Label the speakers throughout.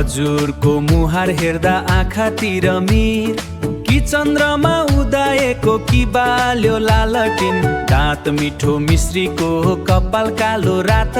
Speaker 1: हजुरको मुहार हेर्दा आँखातिर मिर कि चन्द्रमा उदाएको कि बाल्यो लालटिन। दाँत मिठो मिश्रीको कपाल कालो रात,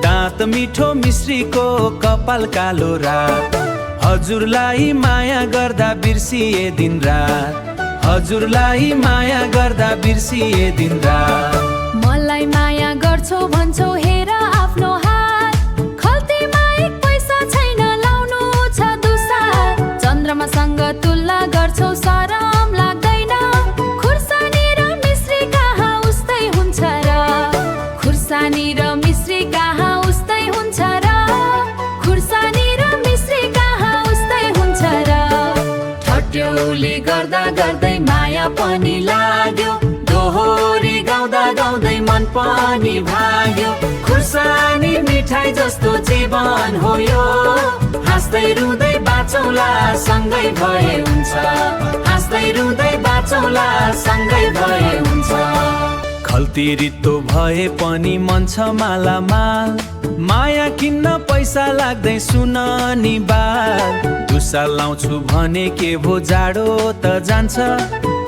Speaker 1: दाँत मिठो मिश्रीको कपाल कालो रात। हजुरलाई माया गर्दा बिर्सिए दिन रात, हजुरलाई माया गर्दा बिर्सिए दिन रात।
Speaker 2: मलाई माया गर्छौ भन्छौ हेर आफ्नो हात, खल्तीमा एक पैसा छैन लाउनु छ दुसार। चन्द्रमासँग तुलना गर्छौ शरम लाग्दैन, खुर्सानी र मिश्री कहाँ उस्तै हुन्छ र, खुर्सानी र मिश्री कहाँ उस्तै हुन्छ र, खुर्सानी र मिश्री कहाँ उस्तै हुन्छ र। ठट्यौली गर्दा गर्दै माया पनि लाग्यो, दोहोरी गाउँदा गाउँदै मन पनि भाग्यो। खुर्सानी मिठाई जस्तो जीवन हो यो, हाँस्दै रुँदै बाँचौला सँगै भए हुन्छ, हाँस्दै रुँदै बाँचौला सँगै भए हुन्छ। खल्ती रित्तो भए पनि मन छ मालामाल, माया किन्न पैसा लाग्दै सुन नि बाल। दुसा लाउँछु भने के भो जाडो त जान्छ,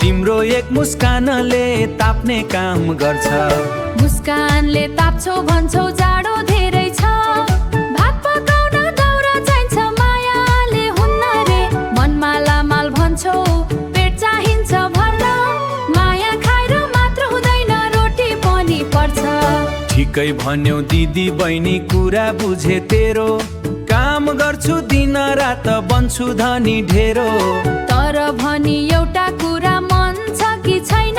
Speaker 2: तिम्रो एक मुस्कानले ताप्ने काम गर्छ। मुस्कानले ताप्छौ भन्छौ जाडो धेरै छ, भात पकाउन दाउरा चाहिन्छ मायाले हुन्न रे। मन मालामाल भन्छौ पेट चाहिन्छ भर्न, माया खाएर मात्र हुँदैन रोटी पनि पर्छ। ठिकै भन्यौ दिदी बहिनी कुरा बुझे तेरो, काम गर्छु दिन रात बन्छु धनी ढेरो। तर भनी एउटा कुरा मन छ कि छैन,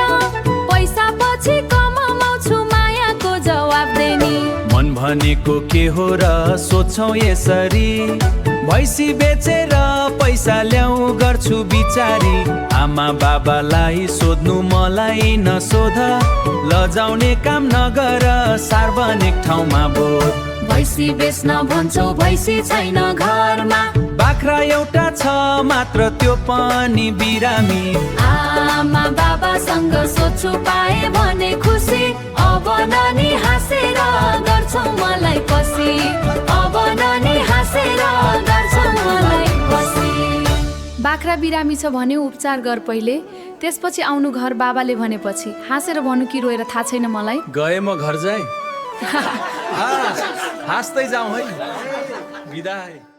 Speaker 2: पैसा पछि कमाउँछु मायाको जवाब देनी। मन भनेको के हो र सोच्छौ यसरी, भैँसी बेचेर पैसा ल्याउ गर्छु बिचारी। आमा बाबालाई सोध्नु मलाई नसोध, लजाउने काम नगर सार्वजनिक ठाउँमा बोध। भैँसी बेच्न भन्छौ भैँसी छैन घरमा, बाख्रा एउटा छ मात्र त्यो पनि बिरामी। आमा बाबासँग सोध्छु पाए भने खुसी, अब नानी हाँसेर गर्छौ मलाई पसी, अब नानी हाँसेर गर्छौ मलाई पसी। बाख्रा बिरामी छ भने उपचार गर पहिले, त्यसपछि आउनु घर बाबाले भनेपछि। हाँसेर भन्नु कि रोएर थाहा छैन मलाई।
Speaker 1: गए म घर जाए हाँस्दै जाउँ है, बिदा है।